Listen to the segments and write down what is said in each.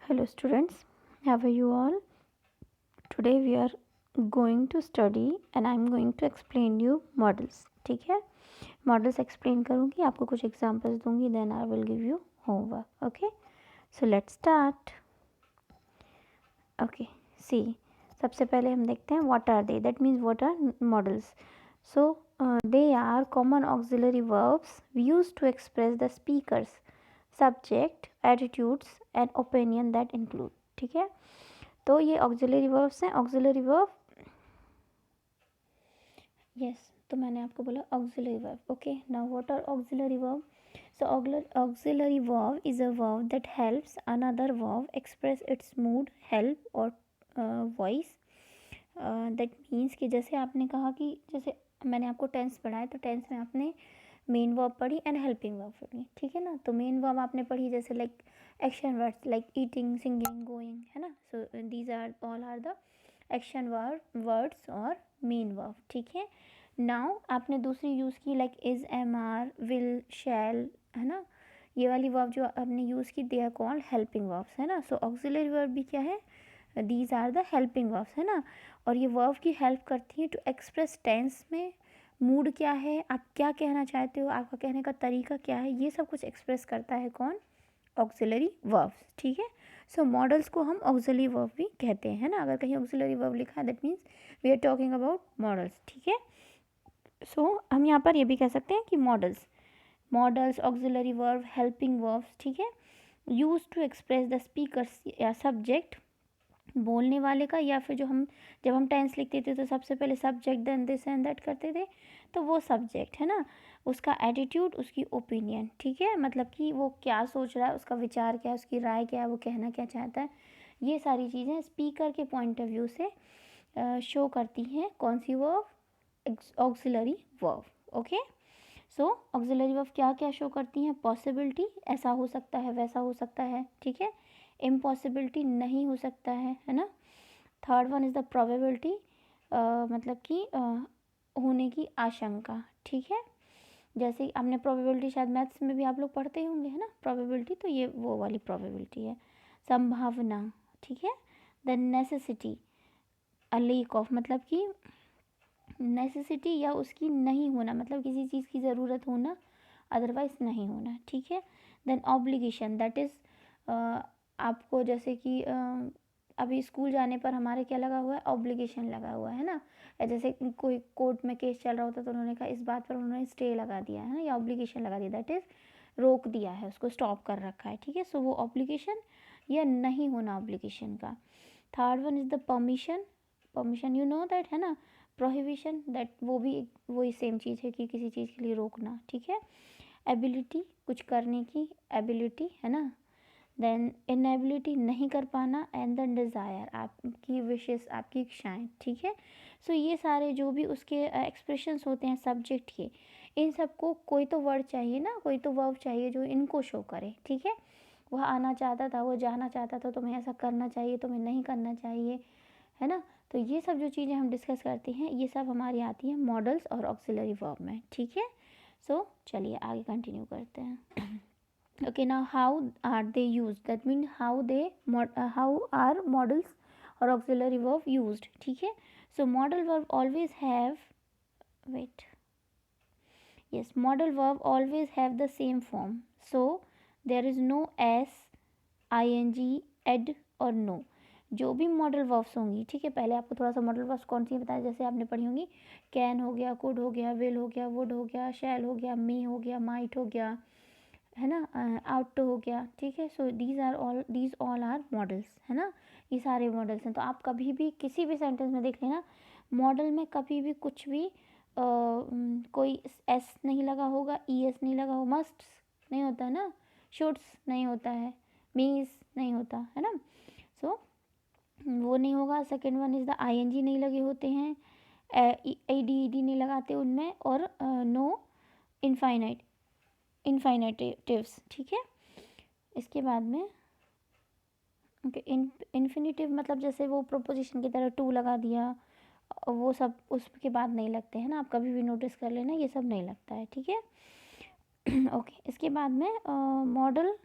Hello students, how are you all? Today we are going to study and I am going to explain you models. ठीक है, models explain करूँगी, आपको कुछ examples दूँगी, then I will give you homework. Okay, so let's start. Okay, see, सबसे पहले हम देखते हैं what are they, that means what are models. So they are common auxiliary verbs used to express the speaker's subject, attitudes and opinion that include. ठीक है, तो ये auxiliary verbs हैं. ऑक्सिलरी वर्ब, यस, तो मैंने आपको बोला auxiliary verb. Okay, now what are auxiliary verb? So auxiliary verb is a verb that helps another verb express its mood, help और वॉइस. दैट मीन्स कि जैसे आपने कहा कि जैसे मैंने आपको टेंस पढ़ाया, तो टेंस में आपने मेन वर्ब पढ़ी एंड हेल्पिंग वर्ब पढ़ी. ठीक है ना, तो मेन वर्ब आपने पढ़ी जैसे like action words like eating, singing, going, है ना. So these are all are the action words और मेन वर्ब. ठीक है, नाउ आपने दूसरी यूज़ की like is, am, are, will, shall, है ना. ये वाली वर्ब जो आपने यूज़ की they are called helping verbs, है ना. सो ऑक्सिलरी वर्ब भी क्या है? These are the helping verbs, है ना. और ये वर्ब की हेल्प करती है टू एक्सप्रेस टेंस में मूड क्या है, आप क्या कहना चाहते हो, आपका कहने का तरीका क्या है, ये सब कुछ एक्सप्रेस करता है कौन? Auxiliary verbs. ठीक है, सो मॉडल्स को हम ऑक्सिलरी वर्ब भी कहते हैं, है ना. अगर कहीं ऑक्सिलरी वर्ब लिखा है that means we are talking about models. ठीक है, सो हम यहाँ पर ये भी कह सकते हैं कि modals auxiliary verb, helping verbs. ठीक है, use to express the speakers या सब्जेक्ट, बोलने वाले का, या फिर जब हम टेंस लिखते थे तो सबसे पहले subject then this and that करते थे, तो वो सब्जेक्ट, है ना, उसका एटीट्यूड, उसकी ओपिनियन. ठीक है, मतलब कि वो क्या सोच रहा है, उसका विचार क्या है, उसकी राय क्या है, वो कहना क्या चाहता है, ये सारी चीज़ें स्पीकर के पॉइंट ऑफ व्यू से शो करती हैं कौन सी वर्ब? Auxiliary verb. ओके, सो ऑक्सिलरी वर्ब क्या क्या शो करती हैं? पॉसिबिलिटी, ऐसा हो सकता है, वैसा हो सकता है. ठीक है, इम्पॉसिबिलिटी, नहीं हो सकता है ना. Third one is the probability, मतलब कि होने की आशंका. ठीक है, जैसे आपने प्रोबेबिलिटी शायद मैथ्स में भी आप लोग पढ़ते ही होंगे, है ना, प्रोबेबिलिटी, तो ये वो वाली प्रोबेबिलिटी है. संभावना. ठीक है, the necessity, a lake of, मतलब कि नेसेसिटी या उसकी नहीं होना, मतलब किसी चीज़ की ज़रूरत होना, अदरवाइज़ नहीं होना. ठीक है, देन ऑब्लिगेशन, दैट इज़ आपको जैसे कि अभी स्कूल जाने पर हमारे क्या लगा हुआ है? ऑब्लिगेशन लगा हुआ है ना. जैसे कोई कोर्ट में केस चल रहा होता तो उन्होंने कहा, इस बात पर उन्होंने स्टे लगा दिया है ना, या ऑब्लिगेशन लगा दिया, दैट इज़ रोक दिया है, उसको स्टॉप कर रखा है. ठीक है, सो वो ऑब्लिगेशन या नहीं होना ऑब्लिगेशन का. Third one is the permission. Permission you know that, है ना. प्रोहिबिशन, दैट वो भी वही सेम चीज़ है कि किसी चीज़ के लिए रोकना. ठीक है, एबिलिटी, कुछ करने की एबिलिटी, है ना. देन इनएबिलिटी, नहीं कर पाना, एंड देन डिज़ायर, आपकी विशेस, आपकी इच्छाएँ. ठीक है, सो ये सारे जो भी उसके एक्सप्रेशंस होते हैं सब्जेक्ट के, इन सबको कोई तो वर्ड चाहिए ना, कोई तो वर्ब चाहिए जो इनको शो करे. ठीक है, वह आना चाहता था, वो जाना चाहता था, तुम्हें ऐसा करना चाहिए, तुम्हें नहीं करना चाहिए, है ना. तो ये सब जो चीज़ें हम डिस्कस करते हैं ये सब हमारी आती हैं मॉडल्स और ऑक्सिलरी वर्ब में. ठीक है, सो चलिए आगे कंटिन्यू करते हैं. okay, now how are they used, that mean how are models or auxiliary verb used. ठीक है, so model verb always have, wait, yes, model verb always have the same form, so there is no s, ing, ed और no. जो भी modal verbs होंगी, ठीक है, पहले आपको थोड़ा सा मॉडल वर्ब्स कौन सी बताया, जैसे आपने पढ़ी होंगी कैन हो गया, कुड हो गया, विल हो गया, वुड हो गया, शैल हो गया, मी हो गया, माइट हो गया, है ना, आउट हो गया. ठीक है, so these all are modals, है ना, ये सारे मॉडल्स हैं. तो आप कभी भी किसी भी सेंटेंस में देख लेना, मॉडल में कभी भी कुछ भी कोई एस नहीं लगा होगा, ई एस नहीं लगा होगा, मस्ट नहीं होता है ना, शुड्स नहीं होता है, मीज नहीं होता है ना. सो वो नहीं होगा. Second one is the I N G नहीं लगे होते हैं, ए डी ई डी नहीं लगाते उनमें, और नो इनफाइनेटिव्स. ठीक है, इसके बाद में ओके, इन्फिनेटिव मतलब जैसे वो प्रोपोजिशन की तरह टू लगा दिया, वो सब उसके बाद नहीं लगते हैं ना, आप कभी भी नोटिस कर लेना, ये सब नहीं लगता है. ठीक है, ओके, इसके बाद में modal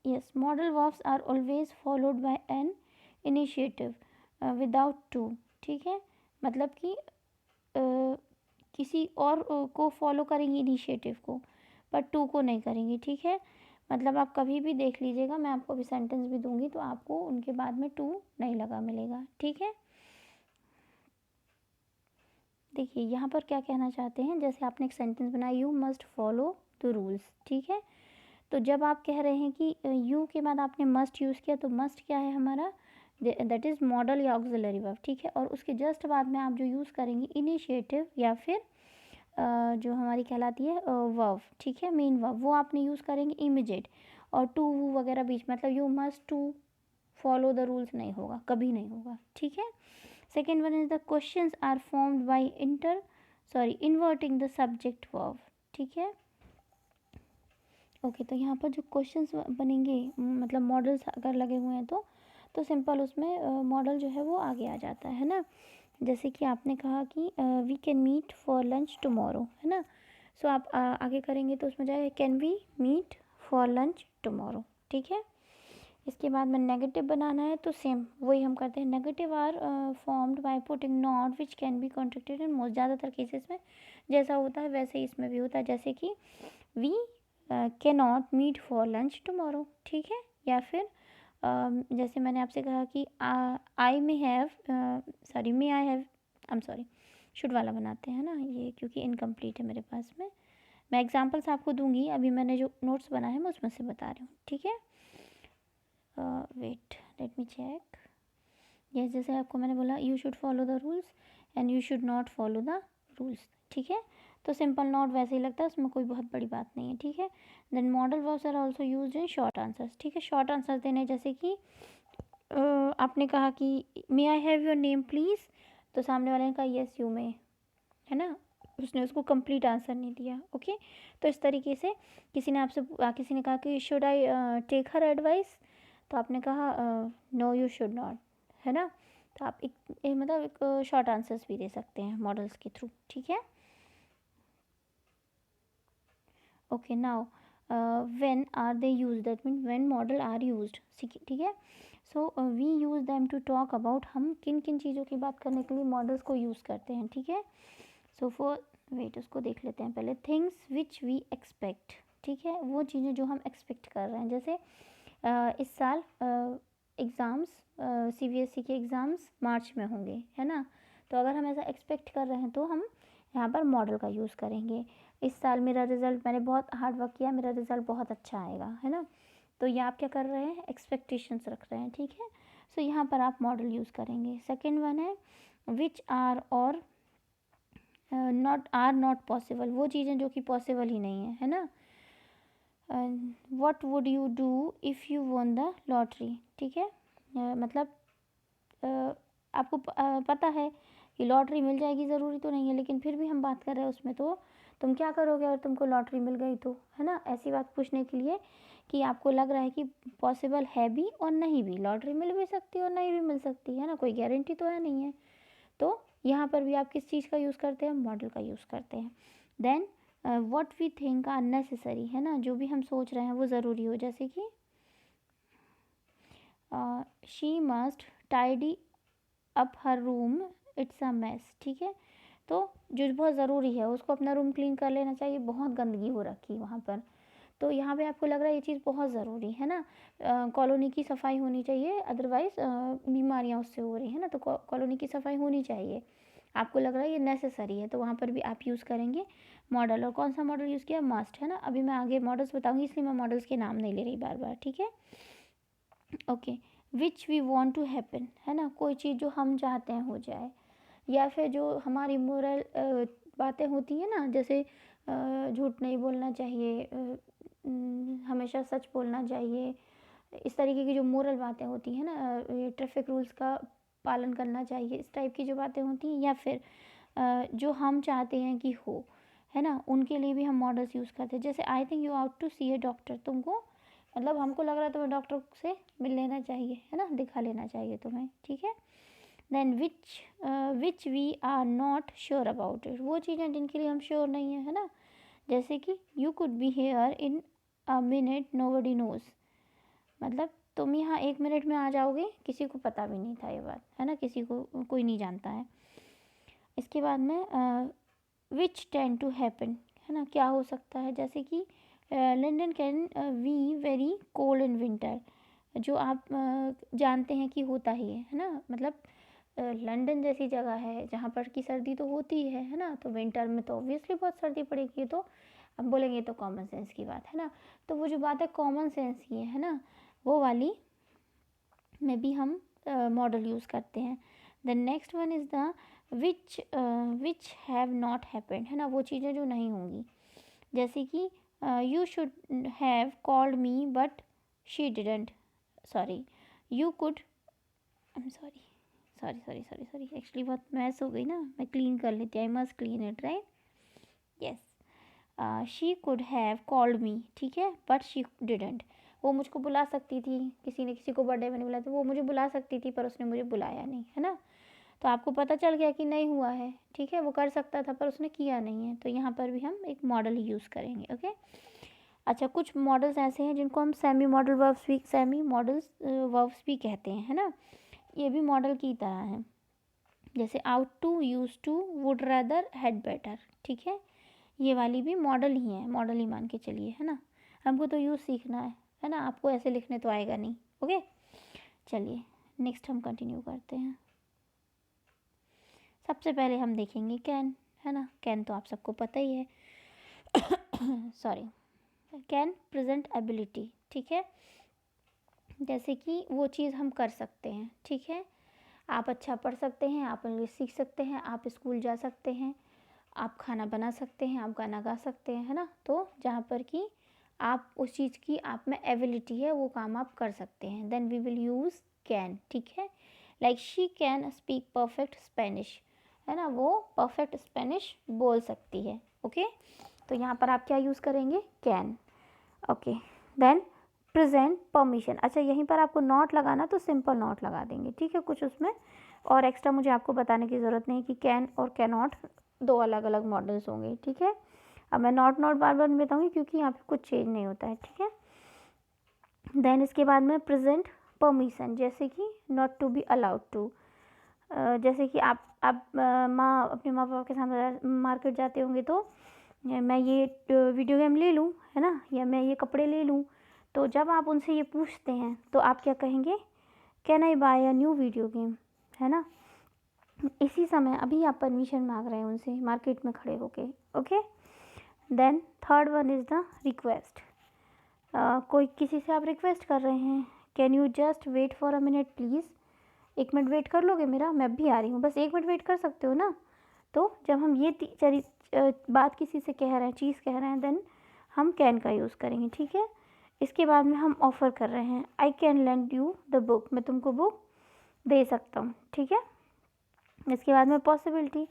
yes, modal verbs are always followed by an infinitive without to, ठीक है, मतलब कि किसी और को फॉलो करेंगी इनिशिएटिव को, पर टू को नहीं करेंगी, ठीक है। मतलब आप कभी भी देख लीजिएगा, मैं आपको अभी सेंटेंस भी दूंगी तो आपको उनके बाद में टू नहीं लगा मिलेगा, ठीक है। देखिए यहाँ पर क्या कहना चाहते हैं, जैसे आपने एक सेंटेंस बनाया, you must follow the rules, ठीक है। तो जब आप कह रहे हैं कि यू के बाद आपने मस्ट यूज़ किया, तो मस्ट क्या है हमारा, दैट इज़ मॉडल या ऑक्सिलरी वर्ब, ठीक है। और उसके जस्ट बाद में आप जो यूज़ करेंगे इनिशिएटिव या फिर जो हमारी कहलाती है वर्ब, ठीक है, मेन वर्ब, वो आपने यूज़ करेंगे इमीडिएट। और टू वगैरह बीच, मतलब you must to follow the rules नहीं होगा, कभी नहीं होगा, ठीक है। Second one is the questions are formed by inverting the subject verb, ठीक है। ओके, तो यहाँ पर जो क्वेश्चंस बनेंगे, मतलब मॉडल्स अगर लगे हुए हैं तो सिंपल उसमें मॉडल जो है वो आगे आ जाता है ना। जैसे कि आपने कहा कि we can meet for lunch tomorrow, है ना। सो आप आगे करेंगे तो उसमें जाएगा can we meet for lunch tomorrow, ठीक है। इसके बाद में नेगेटिव बनाना है तो सेम वही हम करते हैं, negative are formed by putting not which can be contracted in most, ज़्यादातर केसेस में जैसा होता है वैसे ही इसमें भी होता है, जैसे कि we can not meet for lunch tomorrow, ठीक है। या फिर जैसे मैंने आपसे कहा कि I may have, sorry may I have, I am sorry, should वाला बनाते हैं ना ये, क्योंकि इनकम्प्लीट है मेरे पास में। मैं एग्जांपल्स आपको दूंगी, अभी मैंने जो नोट्स बनाए हैं मैं उसमें से बता रही हूँ, ठीक है। Wait, let me check. Yes, जैसे आपको मैंने बोला you should follow the rules and you should not follow the rules, ठीक है। तो सिंपल नॉट वैसे ही लगता है, उसमें कोई बहुत बड़ी बात नहीं है, ठीक है। Then model verbs are also used in short answers, ठीक है। शॉर्ट आंसर्स देने, जैसे कि आपने कहा कि may I have your name please, तो सामने वाले ने कहा यस यू मे, है ना, उसने उसको कंप्लीट आंसर नहीं दिया, ओके। तो इस तरीके से किसी ने कहा कि should I take her advice, तो आपने कहा नो यू शुड नॉट, है ना। तो आप मतलब एक शॉर्ट आंसर्स भी दे सकते हैं मॉडल्स के थ्रू, ठीक है। Okay, now when are they use, that mean when model are used, ठीक है। So we use them to talk about, हम किन किन चीज़ों की बात करने के लिए मॉडल्स को यूज़ करते हैं, ठीक है। सो फॉर वेट, उसको देख लेते हैं पहले, थिंग्स विच वी एक्सपेक्ट, ठीक है, वो चीज़ें जो हम एक्सपेक्ट कर रहे हैं। जैसे इस साल एग्ज़ाम्स, CBSE के एग्ज़ाम्स मार्च में होंगे, है ना। तो अगर हम ऐसा एक्सपेक्ट कर रहे हैं तो हम यहाँ पर मॉडल का यूज़ करेंगे। इस साल मेरा रिज़ल्ट, मैंने बहुत हार्ड वर्क किया, मेरा रिज़ल्ट बहुत अच्छा आएगा, है ना। तो ये आप क्या कर रहे हैं, एक्सपेक्टेशंस रख रहे हैं, ठीक है। सो यहाँ पर आप मॉडल यूज़ करेंगे। सेकेंड वन है विच आर और नॉट पॉसिबल, वो चीज़ें जो कि पॉसिबल ही नहीं है ना। What would you do if you won the lottery, ठीक है। मतलब आपको पता है कि लॉटरी मिल जाएगी, ज़रूरी तो नहीं है, लेकिन फिर भी हम बात कर रहे हैं उसमें, तो तुम क्या करोगे अगर तुमको लॉटरी मिल गई तो, है ना। ऐसी बात पूछने के लिए कि आपको लग रहा है कि पॉसिबल है भी और नहीं भी, लॉटरी मिल भी सकती है और नहीं भी मिल सकती है ना, कोई गारंटी तो है नहीं है। तो यहाँ पर भी आप किस चीज़ का यूज़ करते हैं, मॉडल का यूज़ करते हैं। Then what we think are necessary, है ना, जो भी हम सोच रहे हैं वो ज़रूरी हो, जैसे कि she must tidy up her room, it's a mess, ठीक है। तो जो बहुत ज़रूरी है उसको अपना रूम क्लीन कर लेना चाहिए, बहुत गंदगी हो रखी है वहाँ पर। तो यहाँ पे आपको लग रहा है ये चीज़ बहुत ज़रूरी है ना, कॉलोनी की सफाई होनी चाहिए, अदरवाइज़ बीमारियाँ उससे हो रही है ना, तो कॉलोनी की सफाई होनी चाहिए, आपको लग रहा है ये नेसेसरी है, तो वहाँ पर भी आप यूज़ करेंगे मॉडल। और कौन सा मॉडल यूज़ किया, मस्ट, है ना। अभी मैं आगे मॉडल्स बताऊँगी, इसलिए मैं मॉडल्स के नाम नहीं ले रही बार बार, ठीक है। Okay, which we want to happen, है ना, कोई चीज़ जो हम चाहते हैं हो जाए, या फिर जो हमारी मोरल बातें होती हैं ना, जैसे झूठ नहीं बोलना चाहिए, हमेशा सच बोलना चाहिए, इस तरीके की जो मोरल बातें होती हैं ना, ये ट्रैफिक रूल्स का पालन करना चाहिए, इस टाइप की जो बातें होती हैं, या फिर जो हम चाहते हैं कि हो, है ना, उनके लिए भी हम मॉडल्स यूज़ करते हैं। जैसे I think you ought to see a doctor, तुमको मतलब हमको लग रहा है तुम्हें डॉक्टर से मिल लेना चाहिए, है ना, दिखा लेना चाहिए तुम्हें, ठीक है। Then which we are not sure about it, वो चीज़ें जिनके लिए हम श्योर नहीं है ना, जैसे कि you could be here in a minute nobody knows, मतलब तुम यहाँ 1 मिनट में आ जाओगे, किसी को पता भी नहीं था ये बात, है ना, किसी को कोई नहीं जानता है। इसके बाद में विच टेंड टू हैपन, है ना, क्या हो सकता है, जैसे कि London can we very cold in winter, जो आप जानते हैं कि होता ही है ना, मतलब लंदन जैसी जगह है जहाँ पर की सर्दी तो होती है ना, तो विंटर में तो ऑब्वियसली बहुत सर्दी पड़ेगी। तो अब बोलेंगे तो कॉमन सेंस की बात है ना, तो वो जो बात है कॉमन सेंस की है ना, वो वाली में भी हम मॉडल यूज़ करते हैं। The next one is the which have not happened, है ना, वो चीज़ें जो नहीं होंगी, जैसे कि you should have called me but she didn't, sorry you could, I am sorry sorry sorry sorry sorry actually बहुत मैस हो गई ना, मैं क्लीन कर लेती, I must clean it, right, yes. She could have called me, ठीक है, but she didn't, वो मुझको बुला सकती थी, किसी ने किसी को बर्थडे में नहीं बुलाया तो वो मुझे बुला सकती थी, पर उसने मुझे बुलाया नहीं, है ना, तो आपको पता चल गया कि नहीं हुआ है, ठीक है, वो कर सकता था पर उसने किया नहीं है, तो यहाँ पर भी हम एक मॉडल ही यूज़ करेंगे, ओके। अच्छा, कुछ मॉडल्स ऐसे हैं जिनको हम सेमी मॉडल वर्ब्स भी, सेमी मॉडल्स वर्ब्स भी कहते हैं, है ना, ये भी मॉडल की तरह है, जैसे ought to, used to, would rather, had better, ठीक है, ये वाली भी मॉडल ही है, मॉडल ही मान के चलिए, है ना, हमको तो यूज़ सीखना है ना, आपको ऐसे लिखने तो आएगा नहीं, ओके। चलिए नेक्स्ट हम कंटिन्यू करते हैं। सबसे पहले हम देखेंगे कैन, है ना, कैन तो आप सबको पता ही है सॉरी, कैन प्रेजेंट एबिलिटी, ठीक है, जैसे कि वो चीज़ हम कर सकते हैं, ठीक है, आप अच्छा पढ़ सकते हैं, आप इंग्लिश सीख सकते हैं, आप स्कूल जा सकते हैं, आप खाना बना सकते हैं, आप गाना गा सकते हैं, है ना, तो जहाँ पर कि आप उस चीज़ की आप में एबिलिटी है, वो काम आप कर सकते हैं, then we will use can, ठीक है, like she can speak perfect Spanish, है ना, वो परफेक्ट स्पेनिश बोल सकती है, ओके, तो यहाँ पर आप क्या यूज़ करेंगे, can, okay. Then present permission, अच्छा यहीं पर आपको नॉट लगाना तो सिंपल नॉट लगा देंगे, ठीक है, कुछ उसमें और एक्स्ट्रा मुझे आपको बताने की ज़रूरत नहीं कि कैन और कैन नॉट दो अलग अलग मॉडल्स होंगे, ठीक है, अब मैं नॉट नॉट बार बार बताऊँगी क्योंकि यहाँ पे कुछ चेंज नहीं होता है, ठीक है। देन इसके बाद में प्रेजेंट परमिशन, जैसे कि not to be allowed to, जैसे कि आप माँ अपने माँ बाप के साथ मार्केट जाते होंगे तो मैं ये वीडियो गेम ले लूँ, है ना, या मैं ये कपड़े ले लूँ, तो जब आप उनसे ये पूछते हैं तो आप क्या कहेंगे, can I buy a new video game, है ना, इसी समय अभी आप परमिशन मांग रहे हैं उनसे मार्केट में खड़े होके, okay. Then third one is the request, कोई किसी से आप रिक्वेस्ट कर रहे हैं, can you just wait for a minute please, 1 minute wait कर लोगे मेरा, मैं भी आ रही हूँ, बस 1 मिनट वेट कर सकते हो ना, तो जब हम ये बात किसी से कह रहे हैं, चीज़ कह रहे हैं, देन हम कैन का यूज़ करेंगे, ठीक है। इसके बाद में हम ऑफ़र कर रहे हैं, I can lend you the book, मैं तुमको बुक दे सकता हूँ, ठीक है। इसके बाद में possibility,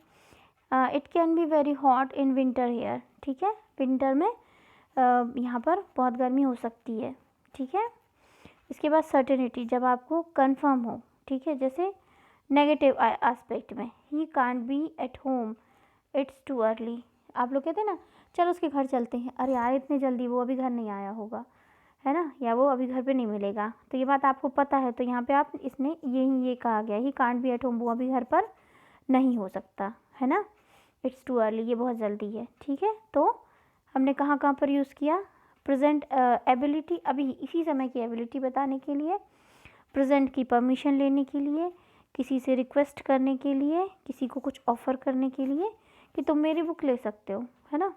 it can be very hot in winter here, ठीक है, विंटर में यहाँ पर बहुत गर्मी हो सकती है, ठीक है। इसके बाद सर्टेनिटी, जब आपको कंफर्म हो, ठीक है, जैसे नेगेटिव एस्पेक्ट में, he can't be at home, it's too early, आप लोग कहते हैं ना चलो उसके घर चलते हैं, अरे यार इतनी जल्दी वो अभी घर नहीं आया होगा, है ना, या वो अभी घर पे नहीं मिलेगा, तो ये बात आपको पता है, तो यहाँ पे आप इसने ये कहा गया, he can't be at home, वो अभी घर पर नहीं हो सकता, है ना, इट्स टू अर्ली, ये बहुत जल्दी है, ठीक है। तो हमने कहाँ कहाँ पर यूज़ किया, प्रेजेंट एबिलिटी, अभी इसी समय की एबिलिटी बताने के लिए, प्रेजेंट की परमिशन लेने के लिए, किसी से रिक्वेस्ट करने के लिए, किसी को कुछ ऑफ़र करने के लिए कि तुम मेरी बुक ले सकते हो, है ना,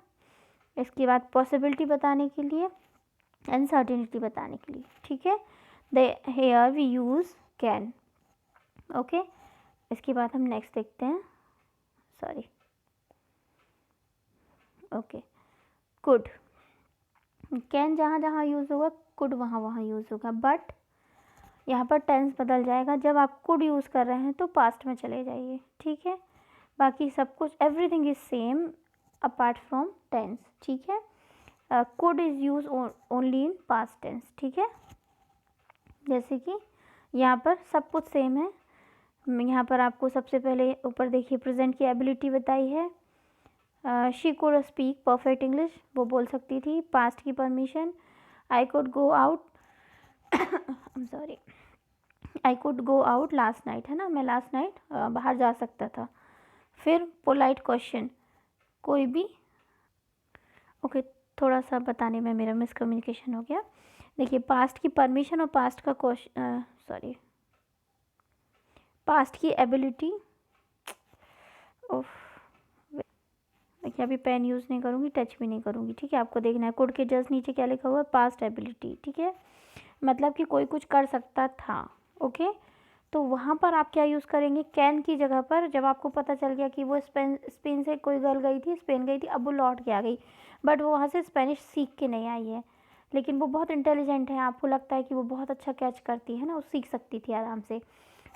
इसके बाद पॉसिबिलिटी बताने के लिए, अनसर्टेनिटी बताने के लिए, ठीक है, the here we use can, okay. इसके बाद हम नेक्स्ट देखते हैं, सॉरी, ओके, कुड, कैन जहाँ जहाँ यूज़ होगा कुड वहाँ वहाँ यूज़ होगा, बट यहाँ पर टेंस बदल जाएगा, जब आप कुड यूज़ कर रहे हैं तो पास्ट में चले जाइए, ठीक है, बाकी सब कुछ everything is same apart from tense, ठीक है, could is use only in past tense, ठीक है, जैसे कि यहाँ पर सब कुछ सेम है, यहाँ पर आपको सबसे पहले ऊपर देखिए प्रेजेंट की एबिलिटी बताई है, she could speak perfect English, वो बोल सकती थी, पास्ट की permission, I could go out I am sorry, I could go out last night, है ना, मैं लास्ट नाइट बाहर जा सकता था। फिर पोलाइट क्वेश्चन, कोई भी, ओके थोड़ा सा बताने में मेरा मिसकम्युनिकेशन हो गया। देखिए पास्ट की परमिशन और पास्ट का क्वेश्चन, सॉरी, पास्ट की एबिलिटी, ओफ, देखिए अभी पेन यूज़ नहीं करूँगी, टच भी नहीं करूँगी, ठीक है। आपको देखना है कुड के जस्ट नीचे क्या लिखा हुआ है, पास्ट एबिलिटी, ठीक है, मतलब कि कोई कुछ कर सकता था, ओके। तो वहाँ पर आप क्या यूज़ करेंगे, कैन की जगह पर, जब आपको पता चल गया कि वो स्पेन से कोई गर्ल गई थी, स्पेन गई थी, अब वो लौट के आ गई, बट वो वहाँ से स्पेनिश सीख के नहीं आई है, लेकिन वो बहुत इंटेलिजेंट है, आपको लगता है कि वो बहुत अच्छा कैच करती है ना, वो सीख सकती थी आराम से।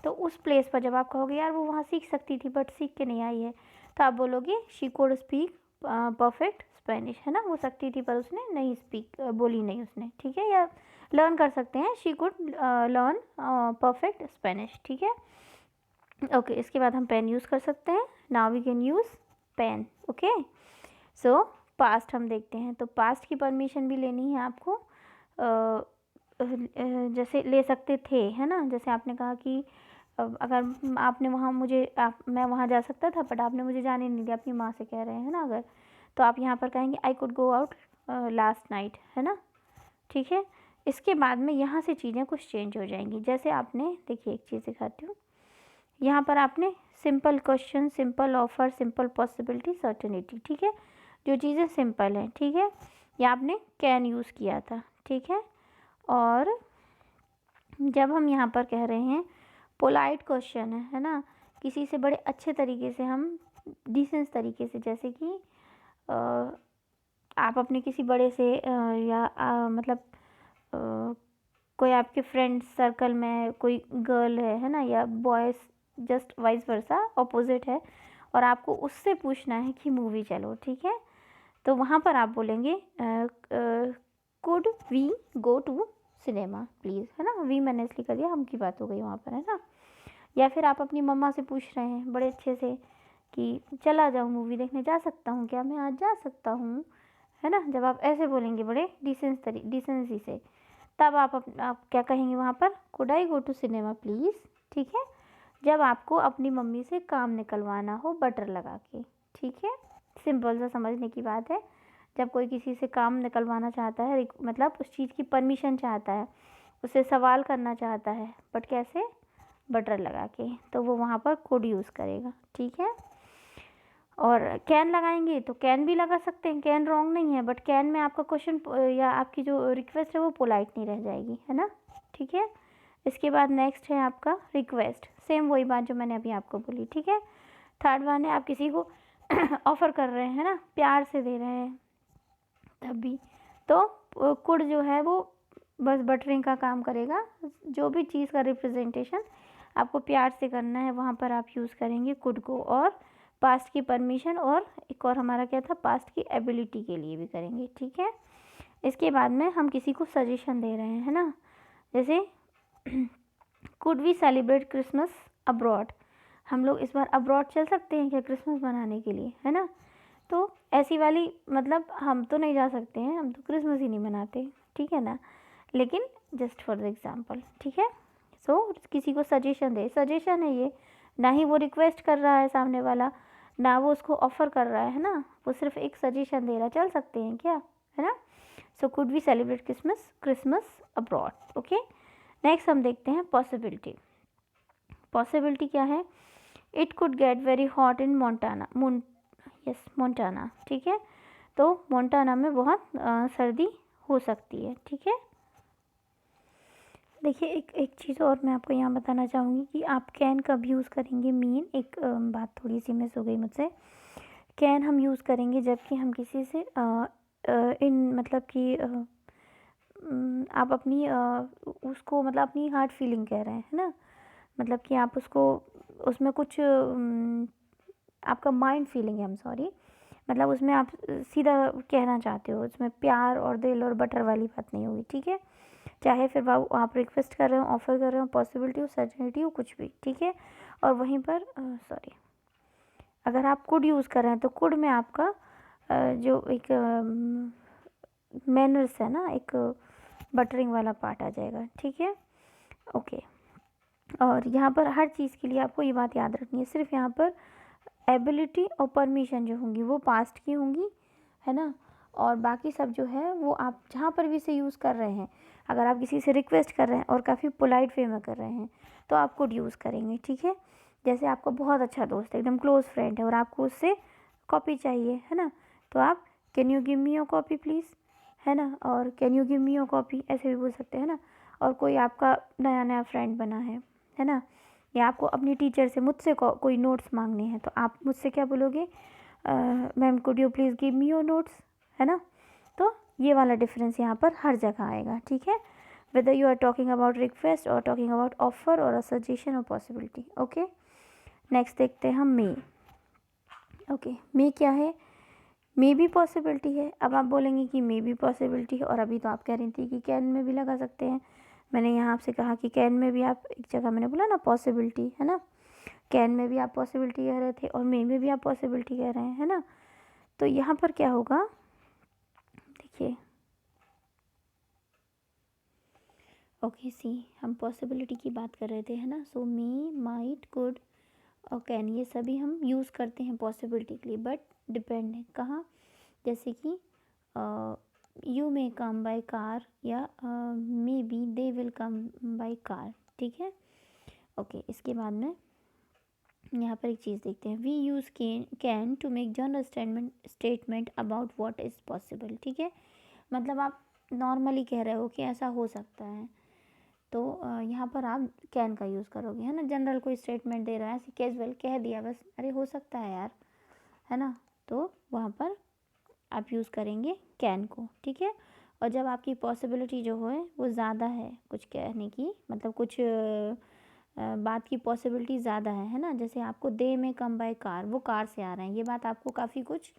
तो उस प्लेस पर जब आप कहोगे यार वो वहाँ सीख सकती थी बट सीख के नहीं आई है, तो आप बोलोगे she could speak perfect Spanish, है ना, वो सकती थी पर उसने नहीं स्पीक बोली नहीं उसने, ठीक है। या लर्न कर सकते हैं, she could learn perfect Spanish, ठीक है। ओके इसके बाद हम पेन यूज़ कर सकते हैं, now we can use pen, okay. So past हम देखते हैं, तो पास्ट की परमिशन भी लेनी है आपको, जैसे ले सकते थे, है ना, जैसे आपने कहा कि अगर आपने वहाँ मैं वहाँ जा सकता था बट आपने मुझे जाने नहीं दिया, अपनी माँ से कह रहे हैं ना अगर, तो आप यहाँ पर कहेंगे I could go out last night, है ना, ठीक है। इसके बाद में यहाँ से चीज़ें कुछ चेंज हो जाएंगी, जैसे आपने देखिए एक चीज़ दिखाती हूँ, यहाँ पर आपने simple question, simple offer, simple possibility, certainty, ठीक है, जो चीज़ें सिंपल हैं, ठीक है, या आपने कैन यूज़ किया था, ठीक है। और जब हम यहाँ पर कह रहे हैं पोलाइट क्वेश्चन है ना, किसी से बड़े अच्छे तरीके से, हम डिसेंस तरीके से, जैसे कि आप अपने किसी बड़े से या मतलब कोई आपके फ्रेंड सर्कल में कोई गर्ल है ना, या boys just vice versa opposite है, और आपको उससे पूछना है कि मूवी चलो, ठीक है, तो वहाँ पर आप बोलेंगे could we go to cinema please, है ना, वी मैंने इसलिए कर दिया, हम की बात हो गई वहाँ पर, है ना। या फिर आप अपनी मम्मा से पूछ रहे हैं बड़े अच्छे से कि चला जाऊँ मूवी देखने, जा सकता हूँ क्या मैं आज, जा सकता हूँ, है ना, जब आप ऐसे बोलेंगे बड़े डिसेंसी से, तब आप क्या कहेंगे वहाँ पर, could I go to cinema please, ठीक है। जब आपको अपनी मम्मी से काम निकलवाना हो बटर लगा के, ठीक है, सिंपल सा समझने की बात है, जब कोई किसी से काम निकलवाना चाहता है, मतलब उस चीज़ की परमिशन चाहता है, उससे सवाल करना चाहता है, बट कैसे, बटर लगा के, तो वो वहाँ पर कुड यूज़ करेगा, ठीक है। और कैन लगाएंगे तो कैन भी लगा सकते हैं, कैन रॉन्ग नहीं है, बट कैन में आपका क्वेश्चन या आपकी जो रिक्वेस्ट है वो पोलाइट नहीं रह जाएगी, है ना, ठीक है। इसके बाद नेक्स्ट है आपका रिक्वेस्ट, सेम वही बात जो मैंने अभी आपको बोली, ठीक है। थर्ड वन है आप किसी को ऑफ़र कर रहे हैं ना, प्यार से दे रहे हैं तब भी, तो कुड जो है वो बस बटरिंग का काम करेगा, जो भी चीज़ का रिप्रेजेंटेशन आपको प्यार से करना है वहाँ पर आप यूज़ करेंगे कुड को। और पास्ट की परमिशन, और एक और हमारा क्या था, पास्ट की एबिलिटी के लिए भी करेंगे, ठीक है। इसके बाद में हम किसी को सजेशन दे रहे हैं, है ना, जैसे could we celebrate Christmas abroad, हम लोग इस बार अब्रॉड चल सकते हैं क्या क्रिसमस मनाने के लिए, है ना, तो ऐसी वाली, मतलब हम तो नहीं जा सकते हैं, हम तो क्रिसमस ही नहीं मनाते, ठीक है ना, लेकिन जस्ट फॉर द एग्जांपल, ठीक है। सो किसी को सजेशन दे, सजेशन है ये, ना ही वो रिक्वेस्ट कर रहा है सामने वाला, ना वो उसको ऑफ़र कर रहा है ना, वो सिर्फ एक सजेशन दे रहा है, चल सकते हैं क्या, है ना। So could we celebrate Christmas abroad, okay. Next हम देखते हैं पॉसिबिलिटी, पॉसिबिलिटी क्या है, it could get very hot in Montana, yes Montana, ठीक है, तो मोंटाना में बहुत सर्दी हो सकती है, ठीक है। देखिए एक एक चीज़ और मैं आपको यहाँ बताना चाहूँगी कि आप कैन कब यूज़ करेंगे, मेन एक बात थोड़ी सी मिस हो गई मुझसे, कैन हम यूज़ करेंगे जबकि हम किसी से इन मतलब कि आप अपनी उसको मतलब अपनी हार्ट फीलिंग कह रहे हैं, है ना, मतलब कि आप उसको उसमें कुछ आपका माइंड फीलिंग है, आई एम सॉरी, मतलब उसमें आप सीधा कहना चाहते हो, उसमें प्यार और दिल और बटर वाली बात नहीं होगी, ठीक है। चाहे फिर आप रिक्वेस्ट कर रहे हो, ऑफ़र कर रहे हो, पॉसिबिलिटी हो, सर्टेनिटी हो, कुछ भी, ठीक है। और वहीं पर सॉरी, अगर आप कुड यूज़ कर रहे हैं तो कुड में आपका जो एक मैनर्स है ना, एक बटरिंग वाला पार्ट आ जाएगा, ठीक है। ओके, और यहाँ पर हर चीज़ के लिए आपको ये बात याद रखनी है, सिर्फ यहाँ पर एबिलिटी और परमिशन जो होंगी वो पास्ट की होंगी, है ना, और बाकी सब जो है वो आप जहाँ पर भी इसे यूज़ कर रहे हैं, अगर आप किसी से रिक्वेस्ट कर रहे हैं और काफ़ी पोलाइट वे में कर रहे हैं तो आप कुड यूज़ करेंगे, ठीक है। जैसे आपका बहुत अच्छा दोस्त है, एकदम क्लोज फ्रेंड है और आपको उससे कॉपी चाहिए, है ना, तो आप can you give me your copy please, है ना, और can you give me your copy ऐसे भी बोल सकते हैं ना। और कोई आपका नया नया फ्रेंड बना है ना, या आपको अपनी टीचर से मुझसे कोई नोट्स मांगने हैं तो आप मुझसे क्या बोलोगे, ma'am could you please give me your notes, है ना। तो ये वाला डिफरेंस यहाँ पर हर जगह आएगा, ठीक है, whether you are talking about request और टॉकिंग अबाउट ऑफर और अ सजेशन और पॉसिबिलिटी। ओके, नेक्स्ट देखते हैं हम मे। ओके, मे क्या है, मे भी पॉसिबिलिटी है। अब आप बोलेंगे कि मे भी पॉसिबिलिटी है और अभी तो आप कह रही थी कि कैन में भी लगा सकते हैं। मैंने यहाँ आपसे कहा कि कैन में भी आप, एक जगह मैंने बोला ना पॉसिबिलिटी, है ना, कैन में भी आप पॉसिबिलिटी कह रहे थे और मे में भी आप पॉसिबिलिटी कह रहे हैं, है ना। तो यहाँ पर क्या होगा, देखिए, ओके सी, हम पॉसिबिलिटी की बात कर रहे थे, है ना। सो मे, माइट, कुड और कैन, ये सभी हम यूज़ करते हैं पॉसिबिलिटी के लिए, बट डिपेंड है कहाँ, जैसे कि you may come by car या may be they will come by car, ठीक है। ओके, इसके बाद में यहाँ पर एक चीज़ देखते हैं, we use can to make general statement about what is possible, ठीक है। मतलब आप नॉर्मली कह रहे हो कि ऐसा हो सकता है, तो यहाँ पर आप कैन का यूज़ करोगे, है ना। जनरल कोई स्टेटमेंट दे रहा है, ऐसे कैजुअल कह दिया बस, अरे हो सकता है यार, है ना, तो वहाँ पर आप यूज़ करेंगे कैन को, ठीक है। और जब आपकी पॉसिबिलिटी जो है वो ज़्यादा है कुछ कहने की, मतलब कुछ बात की पॉसिबिलिटी ज़्यादा है ना, जैसे आपको दे में कम बाय कार, वो कार से आ रहे हैं, ये बात आपको काफ़ी कुछ,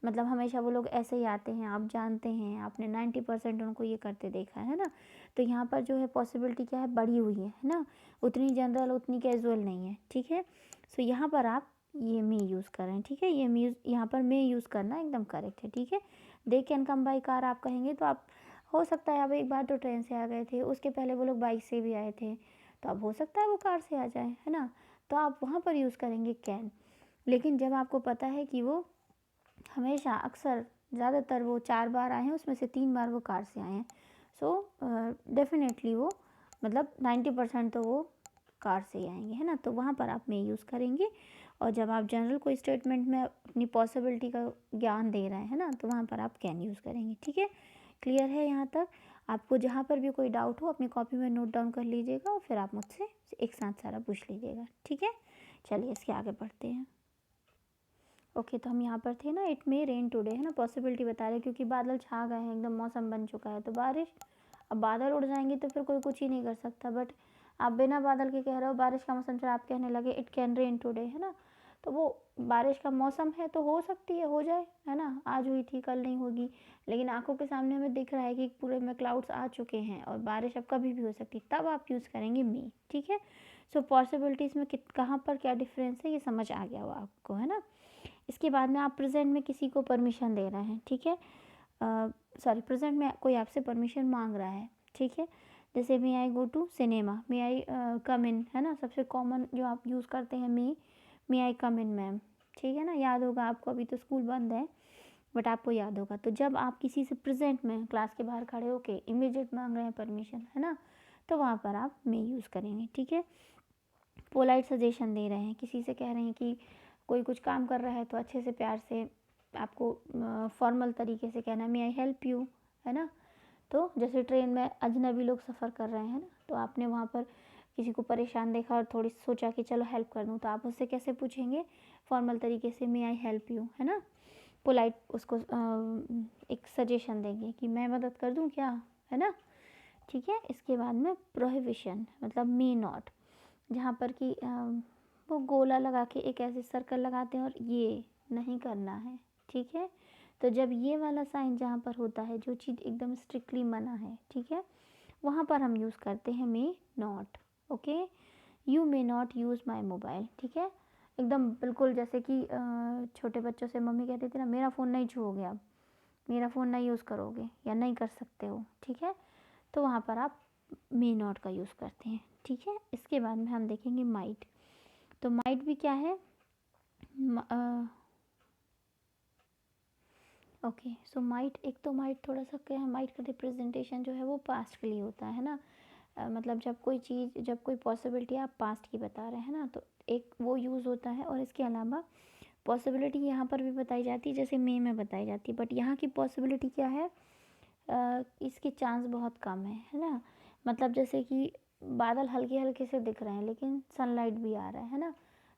मतलब हमेशा वो लोग ऐसे ही आते हैं, आप जानते हैं, आपने 90% उनको ये करते देखा है ना। तो यहाँ पर जो है पॉसिबिलिटी क्या है, बढ़ी हुई है ना, उतनी जनरल उतनी कैजुअल नहीं है, ठीक है। सो यहाँ पर आप ये मे यूज़ कर रहे हैं, ठीक है, ये मे यहाँ पर मे यूज़ करना एकदम करेक्ट है, ठीक है। They can come by car आप कहेंगे तो आप, हो सकता है आप एक बार तो ट्रेन से आ गए थे, उसके पहले वो लोग बाइक से भी आए थे, तो अब हो सकता है वो कार से आ जाए, है ना, तो आप वहाँ पर यूज़ करेंगे कैन। लेकिन जब आपको पता है कि वो हमेशा अक्सर ज़्यादातर वो 4 बार आए हैं, उसमें से 3 बार वो कार से आए हैं, सो डेफिनेटली वो, मतलब 90% तो वो कार से ही आएंगे, है ना, तो वहाँ पर आप मे यूज़ करेंगे। और जब आप जनरल कोई स्टेटमेंट में अपनी पॉसिबिलिटी का ज्ञान दे रहे हैं, है ना, तो वहाँ पर आप कैन यूज़ करेंगे, ठीक है। क्लियर है यहाँ तक। आपको जहाँ पर भी कोई डाउट हो अपनी कॉपी में नोट डाउन कर लीजिएगा और फिर आप मुझसे एक साथ सारा पूछ लीजिएगा, ठीक है। चलिए इसके आगे बढ़ते हैं। ओके, तो हम यहाँ पर थे ना, इट मे रेन टुडे, है ना, पॉसिबिलिटी बता रहे क्योंकि बादल छा गए हैं, एकदम मौसम बन चुका है तो बारिश, अब बादल उड़ जाएंगे तो फिर कोई कुछ ही नहीं कर सकता, बट आप बिना बादल के कह रहे हो बारिश का मौसम चला, आप कहने लगे इट कैन रेन टुडे, है ना, तो वो बारिश का मौसम है तो हो सकती है, हो जाए, है ना, आज हुई थी कल नहीं होगी, लेकिन आंखों के सामने हमें दिख रहा है कि पूरे में क्लाउड्स आ चुके हैं और बारिश अब कभी भी हो सकती है, तब आप यूज़ करेंगे मी, ठीक है। सो पॉसिबिलिटीज़ में कहाँ पर क्या डिफरेंस है ये समझ आ गया हो आपको, है ना। इसके बाद में आप प्रेजेंट में किसी को परमिशन दे रहे हैं, ठीक है, सॉरी प्रेजेंट में कोई आपसे परमिशन मांग रहा है, ठीक है, जैसे मे आई गो टू सिनेमा, मे आई कम इन, है ना, सबसे कॉमन जो आप यूज़ करते हैं मे आई कम इन मैम, ठीक है ना, याद होगा आपको, अभी तो स्कूल बंद है बट आपको याद होगा। तो जब आप किसी से प्रेजेंट में क्लास के बाहर खड़े होके इमीडिएट मांग रहे हैं परमिशन, है ना, तो वहाँ पर आप मे यूज़ करेंगे, ठीक है। पोलाइट सजेशन दे रहे हैं, किसी से कह रहे हैं कि कोई कुछ काम कर रहा है तो अच्छे से प्यार से आपको फॉर्मल तरीके से कहना है मे आई हेल्प यू, है ना। तो जैसे ट्रेन में अजनबी लोग सफ़र कर रहे हैं ना, तो आपने वहाँ पर किसी को परेशान देखा और थोड़ी सोचा कि चलो हेल्प कर दूँ, तो आप उससे कैसे पूछेंगे, फॉर्मल तरीके से मे आई हेल्प यू, है ना। पोलाइट उसको एक सजेशन देंगे कि मैं मदद कर दूँ क्या, है ना, ठीक है। इसके बाद में प्रोहिबिशन, मतलब मे नॉट, जहाँ पर कि वो गोला लगा के एक ऐसे सर्कल लगाते हैं और ये नहीं करना है, ठीक है। तो जब ये वाला साइन जहाँ पर होता है, जो चीज़ एकदम स्ट्रिक्टली मना है, ठीक है, वहाँ पर हम यूज़ करते हैं may not. Okay, you may not use my mobile, ठीक है, एकदम बिल्कुल जैसे कि छोटे बच्चों से मम्मी कहती थी ना, मेरा फ़ोन नहीं छुओगे आप, मेरा फ़ोन नहीं यूज़ करोगे या नहीं कर सकते हो, ठीक है। तो वहाँ पर आप मे नॉट का यूज़ करते हैं, ठीक है। इसके बाद में हम देखेंगे माइट। तो माइट भी क्या है, ओके। सो माइट, एक तो माइट थोड़ा सा क्या है, माइट का रिप्रेजेंटेशन जो है वो पास्ट के लिए होता है ना। मतलब जब कोई चीज़, जब कोई पॉसिबिलिटी आप पास्ट की बता रहे हैं ना, तो एक वो यूज़ होता है। और इसके अलावा पॉसिबिलिटी यहाँ पर भी बताई जाती है जैसे मे में बताई जाती है, बट यहाँ की पॉसिबिलिटी क्या है, इसके चांस बहुत कम है ना। मतलब जैसे कि बादल हल्के हल्के से दिख रहे हैं लेकिन सनलाइट भी आ रहा है ना,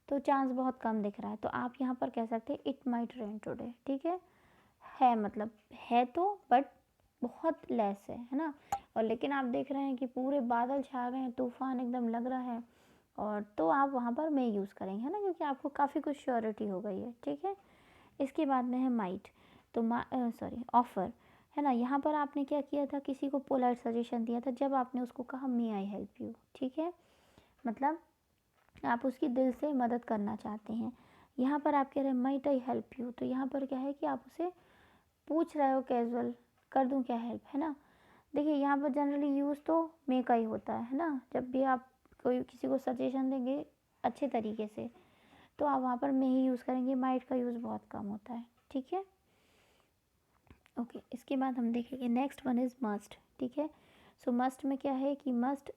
तो चांस बहुत कम दिख रहा है, तो आप यहाँ पर कह सकते हैं इट माइट रेन टुडे, ठीक है मतलब है तो, बट बहुत लेस है ना। और लेकिन आप देख रहे हैं कि पूरे बादल छा गए हैं, तूफान एकदम लग रहा है, और तो आप वहाँ पर मे यूज़ करेंगे, है ना, क्योंकि आपको काफ़ी कुछ श्योरिटी हो गई है, ठीक है। इसके बाद में है माइट। तो सॉरी, ऑफ़र, है ना। यहाँ पर आपने क्या किया था, किसी को पोलाइट सजेशन दिया था जब आपने उसको कहा मे आई हेल्प यू, ठीक है। मतलब आप उसकी दिल से मदद करना चाहते हैं। यहाँ पर आप कह रहे हैं माइट आई हेल्प यू, तो यहाँ पर क्या है कि आप उसे पूछ रहे हो कैजुअल, कर दूँ क्या हेल्प, है ना। देखिए यहाँ पर जनरली यूज़ तो मे का ही होता है ना। जब भी आप कोई किसी को सजेशन देंगे अच्छे तरीके से, तो आप वहाँ पर मे ही यूज़ करेंगे, माइट का यूज़ बहुत कम होता है, ठीक है। ओके, इसके बाद हम देखेंगे नेक्स्ट वन इज़ मस्ट, ठीक है। सो मस्ट में क्या है कि मस्ट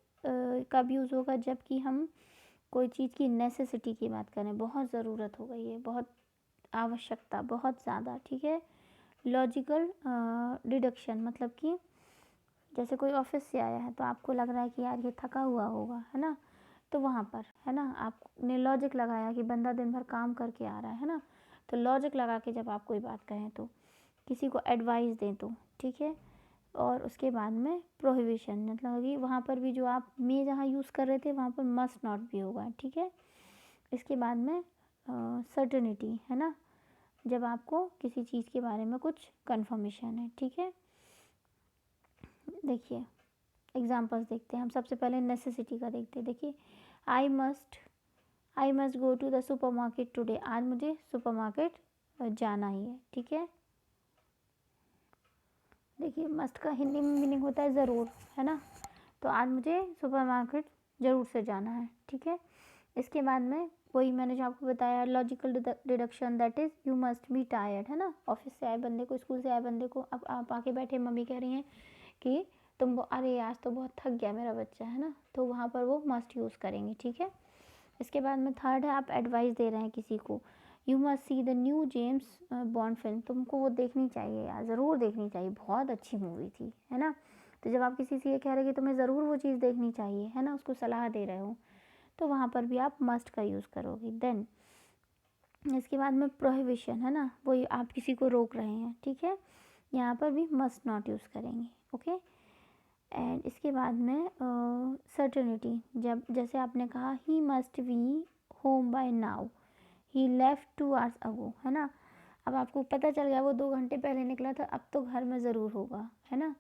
कब यूज़ होगा, जबकि हम कोई चीज़ की नेसेसिटी की बात करें, बहुत ज़रूरत हो गई है, बहुत आवश्यकता, बहुत ज़्यादा, ठीक है। लॉजिकल डिडक्शन, मतलब कि जैसे कोई ऑफिस से आया है तो आपको लग रहा है कि यार ये थका हुआ होगा, है ना, तो वहाँ पर, है ना, आपने लॉजिक लगाया कि बंदा दिन भर काम करके आ रहा है ना, तो लॉजिक लगा के जब आप कोई बात कहें तो किसी को एडवाइस दें तो, ठीक है। और उसके बाद में प्रोहिबिशन, मतलब कि वहाँ पर भी जो आप मे जहाँ यूज़ कर रहे थे वहाँ पर मस्ट नॉट भी होगा, ठीक है। इसके बाद में सर्टेनिटी, है ना, जब आपको किसी चीज़ के बारे में कुछ कंफर्मेशन है, ठीक है। देखिए एग्जांपल्स देखते हैं हम। सबसे पहले नेसेसिटी का देखते हैं। देखिए I must go to the supermarket today, आज मुझे सुपरमार्केट जाना ही है, ठीक है। देखिए मस्ट का हिंदी में मीनिंग होता है ज़रूर, है ना, तो आज मुझे सुपरमार्केट ज़रूर से जाना है, ठीक है। इसके बाद में वही मैंने जो आपको बताया logical deduction, that is you must be tired, है ना। ऑफिस से आए बंदे को, स्कूल से आए बंदे को, अब आप आके बैठे, मम्मी कह रही हैं कि तुम अरे आज तो बहुत थक गया मेरा बच्चा, है ना, तो वहाँ पर वो मस्ट यूज़ करेंगे, ठीक है। इसके बाद में थर्ड है, आप एडवाइस दे रहे हैं किसी को, you must see the new James bond film, तुमको वो देखनी चाहिए यार, ज़रूर देखनी चाहिए, बहुत अच्छी मूवी थी, है ना। तो जब आप किसी से ये कह रहे हैं कि तुम्हें ज़रूर वो चीज़ देखनी चाहिए, है ना, उसको सलाह दे रहे हो, तो वहाँ पर भी आप मस्ट का यूज़ करोगे। देन इसके बाद में प्रोहिबिशन, है ना, वही आप किसी को रोक रहे हैं, ठीक है, यहाँ पर भी मस्ट नॉट यूज़ करेंगे, ओके। एंड इसके बाद में सर्टेनिटी, जब जैसे आपने कहा he must be home by now, he left 2 hours ago, है ना। अब आपको पता चल गया वो 2 घंटे पहले निकला था, अब तो घर में ज़रूर होगा, है ना,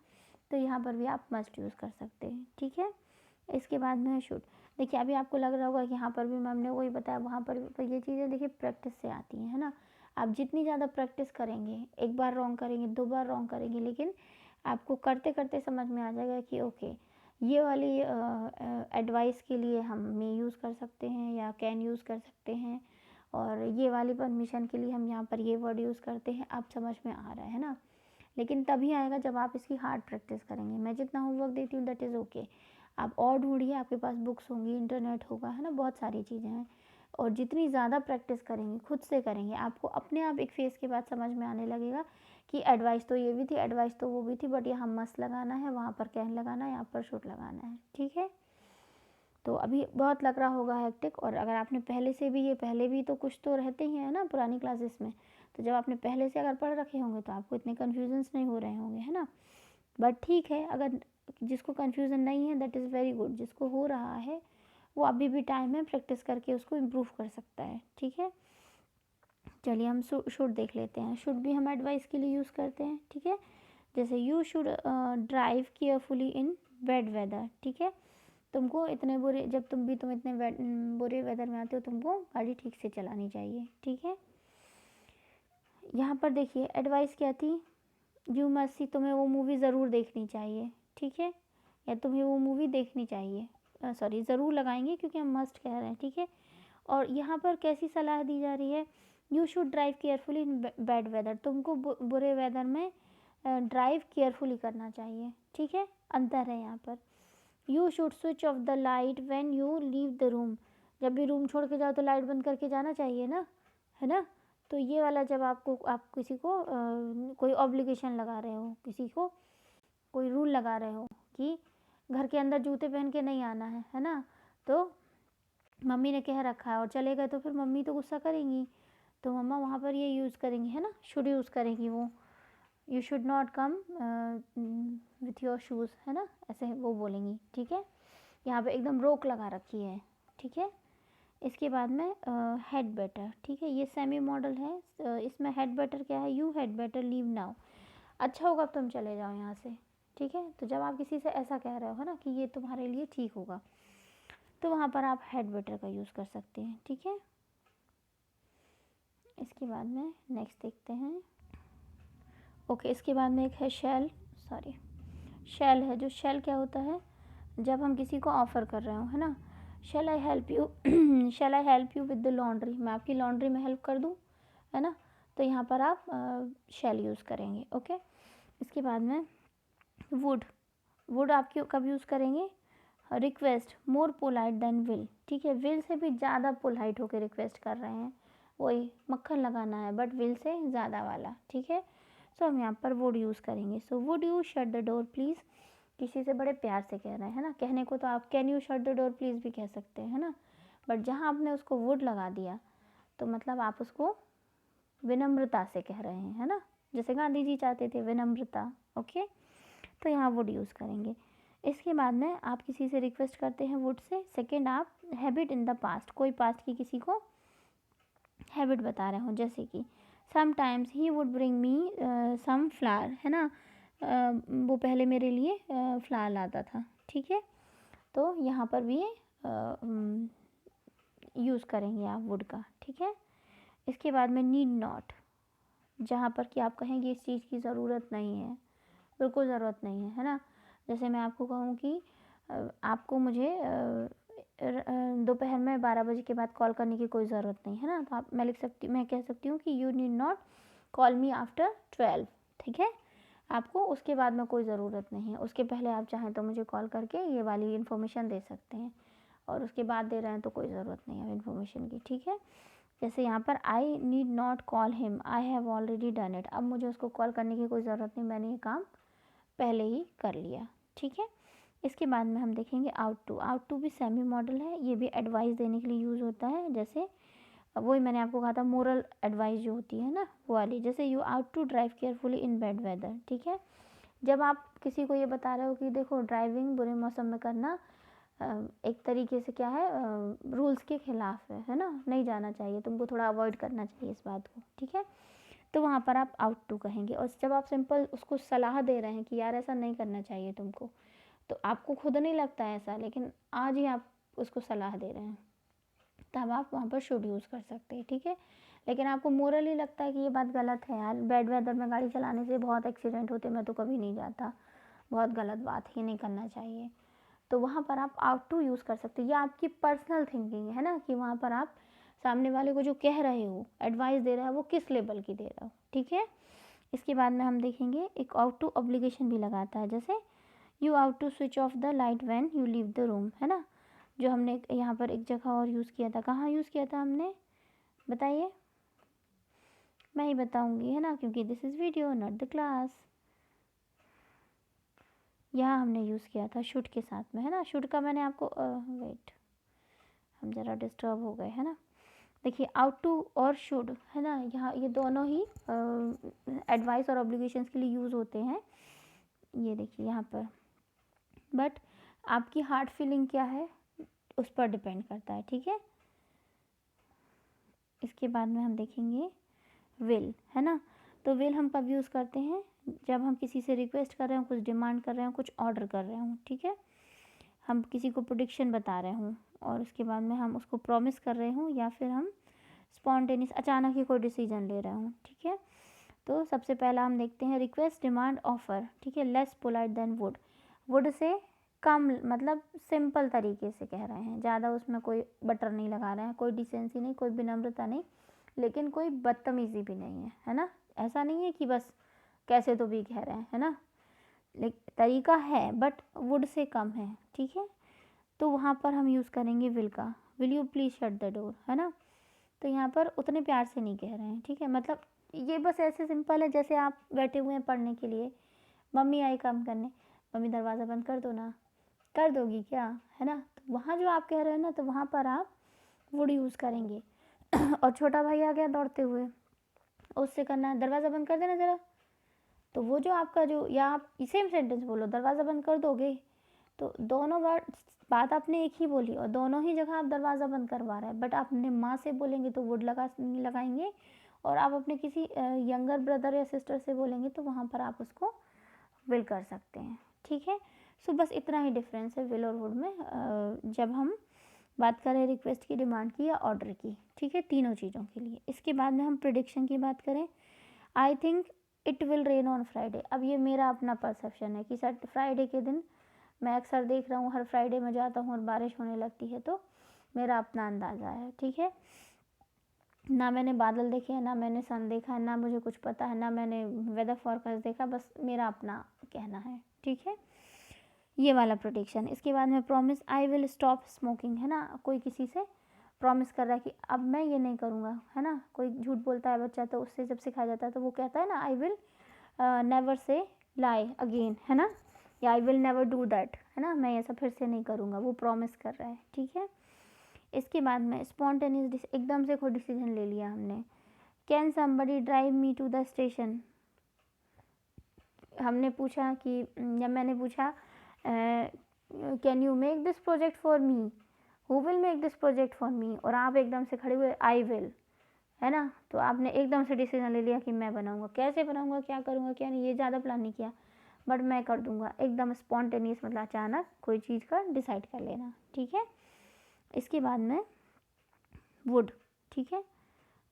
तो यहाँ पर भी आप मस्ट यूज़ कर सकते हैं, ठीक है। इसके बाद में है शुड। देखिए अभी आपको लग रहा होगा कि यहाँ पर भी मैम ने वही बताया, वहाँ पर भी, पर ये चीज़ें देखिए प्रैक्टिस से आती हैं, है ना। आप जितनी ज़्यादा प्रैक्टिस करेंगे, एक बार रॉन्ग करेंगे, 2 बार रॉन्ग करेंगे, लेकिन आपको करते करते समझ में आ जाएगा कि ओके ये वाली एडवाइस के लिए हम मे यूज़ कर सकते हैं या कैन यूज़ कर सकते हैं, और ये वाली परमिशन के लिए हम यहाँ पर ये वर्ड यूज़ करते हैं, आप समझ में आ रहा है ना। लेकिन तभी आएगा जब आप इसकी हार्ड प्रैक्टिस करेंगे। मैं जितना होमवर्क देती हूँ दैट इज़ ओके, आप और ढूंढिए, आपके पास बुक्स होंगी, इंटरनेट होगा, है ना, बहुत सारी चीज़ें हैं। और जितनी ज़्यादा प्रैक्टिस करेंगे, खुद से करेंगे, आपको अपने आप एक फेज़ के बाद समझ में आने लगेगा कि एडवाइस तो ये भी थी, एडवाइस तो वो भी थी, बट यहाँ मस्ट लगाना है, वहाँ पर कैन लगाना है, यहाँ पर शुड लगाना है, ठीक है। तो अभी बहुत लग रहा होगा हेक्टिक, और अगर आपने पहले से भी, ये पहले भी तो कुछ तो रहते ही हैं ना पुरानी क्लासेस में, तो जब आपने पहले से अगर पढ़ रखे होंगे तो आपको इतने कन्फ्यूजन्स नहीं हो रहे होंगे, है ना। बट ठीक है, अगर जिसको कन्फ्यूज़न नहीं है दैट इज़ वेरी गुड, जिसको हो रहा है वो अभी भी टाइम है, प्रैक्टिस करके उसको इम्प्रूव कर सकता है, ठीक है। चलिए हम शुड देख लेते हैं। शुड भी हम एडवाइस के लिए यूज़ करते हैं, ठीक है। जैसे you should drive carefully in bad weather, ठीक है, तुमको इतने बुरे, जब तुम इतने बुरे वेदर में आते हो, तुमको गाड़ी ठीक से चलानी चाहिए, ठीक है। यहाँ पर देखिए एडवाइस क्या थी, यू मस्ट सी, तुम्हें वो मूवी ज़रूर देखनी चाहिए, ठीक है। या तुम्हें वो मूवी देखनी चाहिए, सॉरी ज़रूर लगाएंगे क्योंकि हम मस्ट कह रहे हैं, ठीक है। और यहाँ पर कैसी सलाह दी जा रही है, you should drive carefully in bad weather, तुमको बुरे वेदर में ड्राइव केयरफुली करना चाहिए, ठीक है। अंतर है यहाँ पर। You should switch off the light when you leave the room, जब भी रूम छोड़ के जाओ तो लाइट बंद करके जाना चाहिए ना, है ना। तो ये वाला जब आप किसी को कोई ऑब्लिगेशन लगा रहे हो, किसी को कोई रूल लगा रहे हो कि घर के अंदर जूते पहन के नहीं आना है ना, तो मम्मी ने कह रखा है और चले गए तो फिर मम्मी तो गुस्सा करेंगी, तो मम्मा वहाँ पर ये यूज़ करेंगी, है ना, शुड यूज़ करेंगी वो, you should not come with your shoes, है ना, ऐसे वो बोलेंगी, ठीक है। यहाँ पे एकदम रोक लगा रखी है, ठीक है। इसके बाद में हेड बेटर, ठीक है, ये सेमी मॉडल है, इसमें हेड बेटर क्या है, you head better leave now, अच्छा होगा अब तुम चले जाओ यहाँ से, ठीक है। तो जब आप किसी से ऐसा कह रहे हो ना कि ये तुम्हारे लिए ठीक होगा, तो वहाँ पर आप हेड बेटर का यूज़ कर सकते हैं, ठीक है। इसके बाद में नेक्स्ट देखते हैं। ओके, इसके बाद में एक है शेल, सॉरी शेल है, जो शेल क्या होता है, जब हम किसी को ऑफ़र कर रहे हो, है ना, shall I help you, shall I help you with the laundry, मैं आपकी लॉन्ड्री में हेल्प कर दूँ, है ना, तो यहाँ पर आप शेल यूज़ करेंगे, ओके। इसके बाद में वुड, वुड आप क्यों कब यूज़ करेंगे, request more polite than will, ठीक है, विल से भी ज़्यादा पोलाइट होकर रिक्वेस्ट कर रहे हैं, वही मक्खन लगाना है बट विल से ज़्यादा वाला, ठीक है। सो हम यहाँ पर वुड यूज़ करेंगे। So would you shut the door please, किसी से बड़े प्यार से कह रहे हैं, है ना, कहने को तो आप can you shut the door please भी कह सकते हैं, है ना, बट जहाँ आपने उसको वुड लगा दिया तो मतलब आप उसको विनम्रता से कह रहे हैं, है ना, जैसे गांधी जी चाहते थे विनम्रता, ओके। तो यहाँ वुड यूज़ करेंगे। इसके बाद में आप किसी से रिक्वेस्ट करते हैं वुड से, सेकेंड आप हैबिट इन द पास्ट, कोई पास्ट की किसी को हैबिट बता रहे हो, जैसे कि sometimes he would bring me some flower, है ना, वो पहले मेरे लिए फ्लावर लाता था, ठीक है। तो यहाँ पर भी यूज़ करेंगे आप वुड का, ठीक है। इसके बाद में नीड नॉट, जहाँ पर कि आप कहेंगे इस चीज़ की ज़रूरत नहीं है, बिल्कुल ज़रूरत नहीं है ना, जैसे मैं आपको कहूँ कि आपको मुझे दोपहर में 12 बजे के बाद कॉल करने की कोई ज़रूरत नहीं है ना, तो आप मैं कह सकती हूँ कि you need not call me after 12, ठीक है। आपको उसके बाद में कोई ज़रूरत नहीं है, उसके पहले आप चाहें तो मुझे कॉल करके ये वाली इन्फॉर्मेशन दे सकते हैं, और उसके बाद दे रहे हैं तो कोई ज़रूरत नहीं है इन्फॉर्मेशन की, ठीक है। जैसे यहाँ पर I need not call him, I have already done it, अब मुझे उसको कॉल करने की कोई ज़रूरत नहीं, मैंने ये काम पहले ही कर लिया, ठीक है। इसके बाद में हम देखेंगे आउट टू, आउट टू भी सेमी मॉडल है, ये भी एडवाइस देने के लिए यूज़ होता है, जैसे वही मैंने आपको कहा था मोरल एडवाइस जो होती है ना वो वाली, जैसे you ought to drive carefully in bad weather, ठीक है। जब आप किसी को ये बता रहे हो कि देखो ड्राइविंग बुरे मौसम में करना एक तरीके से क्या है, रूल्स के खिलाफ है ना, नहीं जाना चाहिए, तुमको थोड़ा अवॉइड करना चाहिए इस बात को, ठीक है। तो वहाँ पर आप आउट टू कहेंगे। और जब आप सिंपल उसको सलाह दे रहे हैं कि यार ऐसा नहीं करना चाहिए तुमको, तो आपको खुद नहीं लगता है ऐसा, लेकिन आज ही आप उसको सलाह दे रहे हैं, तब आप वहाँ पर शुड यूज़ कर सकते हैं, ठीक है। लेकिन आपको मोरली लगता है कि ये बात गलत है यार, बैड वेदर में गाड़ी चलाने से बहुत एक्सीडेंट होते, मैं तो कभी नहीं जाता, बहुत गलत बात है, ये नहीं करना चाहिए, तो वहाँ पर आप आउट टू यूज़ कर सकते हो। ये आपकी पर्सनल थिंकिंग है ना, कि वहाँ पर आप सामने वाले को जो कह रहे हो, एडवाइस दे रहा है, वो किस लेवल की दे रहा हो, ठीक है। इसके बाद में हम देखेंगे एक आउट टू ऑब्लिगेशन भी लगाता है, जैसे you ought to switch off the light when you leave the room, है ना, जो हमने यहाँ पर एक जगह और यूज़ किया था, कहाँ यूज़ किया था हमने, बताइए, मैं ही बताऊँगी, है ना, क्योंकि this is video not the class. यहाँ हमने यूज़ किया था शुड के साथ में, है ना, शुड का मैंने आपको वेट, हम ज़रा डिस्टर्ब हो गए, है ना। देखिए आउट टू और शुड, है ना, यहाँ ये दोनों ही एडवाइस और ऑब्लिगेशंस के लिए यूज़ होते हैं, ये देखिए यहाँ पर, बट आपकी हार्ट फीलिंग क्या है उस पर डिपेंड करता है, ठीक है। इसके बाद में हम देखेंगे विल, है ना, तो विल हम कब यूज़ करते हैं, जब हम किसी से रिक्वेस्ट कर रहे हो, कुछ डिमांड कर रहे हो, कुछ ऑर्डर कर रहे हो, ठीक है, हम किसी को प्रेडिक्शन बता रहे हूँ और उसके बाद में हम उसको प्रॉमिस कर रहे हूँ, या फिर हम स्पॉन्टेनियस अचानक ही कोई डिसीजन ले रहे हूँ, ठीक है। तो सबसे पहला हम देखते हैं रिक्वेस्ट डिमांड ऑफ़र, ठीक है, less polite than would, would से कम, मतलब सिंपल तरीके से कह रहे हैं, ज़्यादा उसमें कोई बटर नहीं लगा रहे हैं, कोई डिसेंसी नहीं, कोई विनम्रता नहीं, लेकिन कोई बदतमीज़ी भी नहीं है ना। ऐसा नहीं है कि बस कैसे तो भी कह रहे हैं, है ना। तरीका है बट वुड से कम है, ठीक है। तो वहाँ पर हम यूज़ करेंगे विल का, will you please shut the door, है ना। तो यहाँ पर उतने प्यार से नहीं कह रहे हैं, ठीक है। मतलब ये बस ऐसे सिंपल है, जैसे आप बैठे हुए हैं पढ़ने के लिए, मम्मी आई काम करने, मम्मी दरवाज़ा बंद कर दो ना, कर दोगी क्या, है ना। तो वहाँ जो आप कह रहे हैं ना, तो वहाँ पर आप वुड यूज़ करेंगे। और छोटा भाई आ गया दौड़ते हुए, उससे करना है दरवाज़ा बंद कर देना ज़रा, तो वो जो आपका जो, या आप सेम सेंटेंस बोलो, दरवाज़ा बंद कर दोगे, तो दोनों वर्ड बात आपने एक ही बोली और दोनों ही जगह आप दरवाज़ा बंद करवा रहे हैं। बट आप अपने माँ से बोलेंगे तो वुड लगाएंगे, और आप अपने किसी यंगर ब्रदर या सिस्टर से बोलेंगे तो वहाँ पर आप उसको विल कर सकते हैं, ठीक है। सो बस इतना ही डिफरेंस है विल और वुड में, जब हम बात करें रिक्वेस्ट की, डिमांड की या ऑर्डर की, ठीक है, तीनों चीज़ों के लिए। इसके बाद में हम प्रिडिक्शन की बात करें, I think it will rain on Friday. अब ये मेरा अपना परसेप्शन है कि सर फ्राइडे के दिन, मैं अक्सर देख रहा हूँ हर फ्राइडे में जाता हूँ और बारिश होने लगती है, तो मेरा अपना अंदाज़ा है, ठीक है। ना मैंने बादल देखे हैं, ना मैंने सन देखा है, ना मुझे कुछ पता है, ना मैंने वेदर फॉरकास्ट देखा, बस मेरा अपना कहना है, ठीक है, ये वाला प्रोडिक्शन। इसके बाद में promise, I will stop smoking, है ना। कोई किसी से प्रॉमिस कर रहा है कि अब मैं ये नहीं करूँगा, है ना। कोई झूठ बोलता है बच्चा, तो उससे जब सिखाया जाता है तो वो कहता है ना, I will never say lie again, है ना, या I will never do that, है ना, मैं ऐसा फिर से नहीं करूँगा, वो प्रॉमिस कर रहा है, ठीक है। इसके बाद में स्पॉन्टेनियस, एकदम से कोई डिसीजन ले लिया हमने। Can somebody drive me to the station, हमने पूछा कि, या मैंने पूछा can you make this project for me, who will make this project for me, और आप एकदम से खड़े हुए आई विल, है ना। तो आपने एकदम से डिसीजन ले लिया कि मैं बनाऊंगा, कैसे बनाऊंगा, क्या करूंगा, क्या नहीं, ये ज़्यादा प्लान नहीं किया, बट मैं कर दूंगा, एकदम स्पॉन्टेनियस, मतलब अचानक कोई चीज़ का डिसाइड कर लेना, ठीक है। इसके बाद में वुड, ठीक है,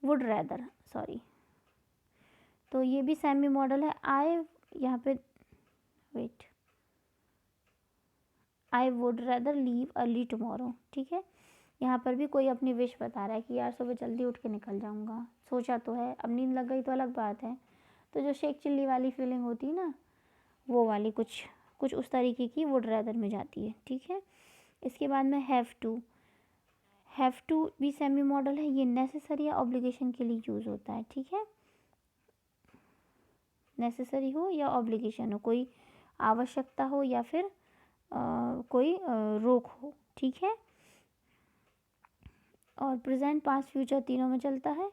वुड रैदर, सॉरी, तो ये भी सेमी मॉडल है। आई, यहाँ पे wait, I would rather leave early tomorrow, ठीक है। यहाँ पर भी कोई अपनी विश बता रहा है कि यार सुबह जल्दी उठ के निकल जाऊँगा, सोचा तो है, अब नींद लग गई तो अलग बात है। तो जो शेख चिल्ली वाली फीलिंग होती है ना, वो वाली कुछ कुछ उस तरीके की वुड रैदर में जाती है, ठीक है। इसके बाद में हैव टू भी सेमी मॉडल है, ये नेसेसरी या ऑब्लिगेशन के लिए यूज़ होता है, ठीक है। नेसेसरी हो या ऑब्लिगेशन हो, कोई आवश्यकता हो या फिर कोई रोक हो, ठीक है। और प्रेजेंट, पास्ट, फ्यूचर तीनों में चलता है,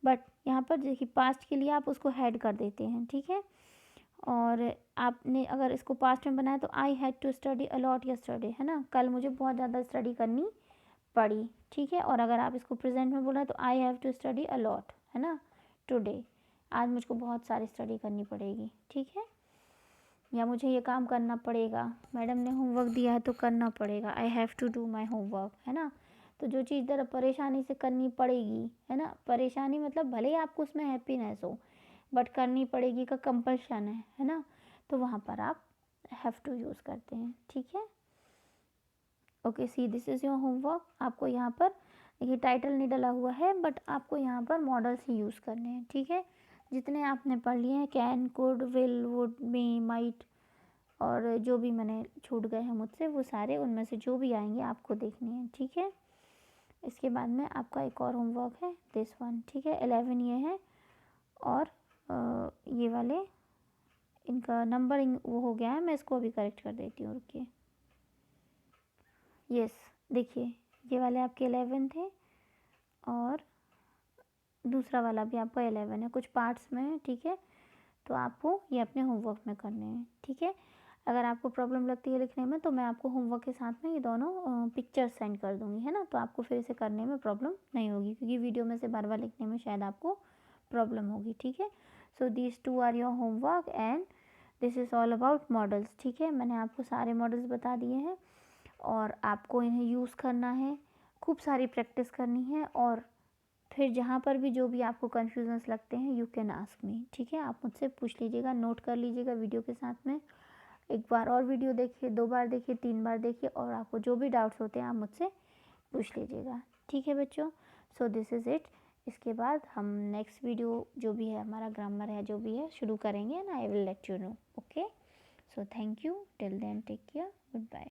बट यहाँ पर देखिए पास्ट के लिए आप उसको हेड कर देते हैं, ठीक है। और आपने अगर इसको पास्ट में बनाया तो I had to study a lot yesterday, है ना, कल मुझे बहुत ज़्यादा स्टडी करनी पड़ी, ठीक है। और अगर आप इसको प्रेजेंट में बोला तो I have to study a lot, है ना, टुडे, आज मुझको बहुत सारी स्टडी करनी पड़ेगी, ठीक है। या मुझे ये काम करना पड़ेगा, मैडम ने होमवर्क दिया है तो करना पड़ेगा, I have to do my homework, है ना। तो जो चीज़ ज़रा परेशानी से करनी पड़ेगी, है ना, परेशानी मतलब भले ही आपको उसमें हैप्पीनेस हो, बट करनी पड़ेगी का कंपल्शन है ना, तो वहाँ पर आप हैव टू यूज़ करते हैं, ठीक है। Okay, see this is your homework. आपको यहाँ पर देखिए टाइटल नहीं डला हुआ है, बट आपको यहाँ पर मॉडल्स ही यूज़ करने हैं, ठीक है। जितने आपने पढ़ लिए हैं, can, could, will, would, may, might, और जो भी मैंने छूट गए हैं मुझसे, वो सारे उनमें से जो भी आएंगे आपको देखनी है, ठीक है। इसके बाद में आपका एक और होमवर्क है, दिस वन, ठीक है, 11 ये है, और ये वाले इनका नंबरिंग वो हो गया है, मैं इसको अभी करेक्ट कर देती हूँ, रुकिए। यस, देखिए ये वाले आपके 11 थे, और दूसरा वाला भी आपका 11 है, कुछ पार्ट्स में है, ठीक है। तो आपको ये अपने होमवर्क में करने हैं, ठीक है। अगर आपको प्रॉब्लम लगती है लिखने में, तो मैं आपको होमवर्क के साथ में ये दोनों पिक्चर्स सेंड कर दूँगी, है ना, तो आपको फिर इसे करने में प्रॉब्लम नहीं होगी, क्योंकि वीडियो में से बार बार लिखने में शायद आपको प्रॉब्लम होगी, ठीक है। So these two are your homework and this is all about models, ठीक है। मैंने आपको सारे मॉडल्स बता दिए हैं, और आपको इन्हें यूज़ करना है, खूब सारी प्रैक्टिस करनी है, और फिर जहाँ पर भी जो भी आपको कन्फ्यूजन्स लगते हैं, यू कैन आस्क मी, ठीक है। आप मुझसे पूछ लीजिएगा, नोट कर लीजिएगा वीडियो के साथ में, एक बार और वीडियो देखिए, 2 बार देखिए, 3 बार देखिए, और आपको जो भी डाउट्स होते हैं आप मुझसे पूछ लीजिएगा। ठीक है बच्चों, सो दिस इज़ इट। इसके बाद हम नेक्स्ट वीडियो जो भी है हमारा ग्रामर है जो भी है शुरू करेंगे, and I will let you know. Okay, so thank you, till then take care, good bye.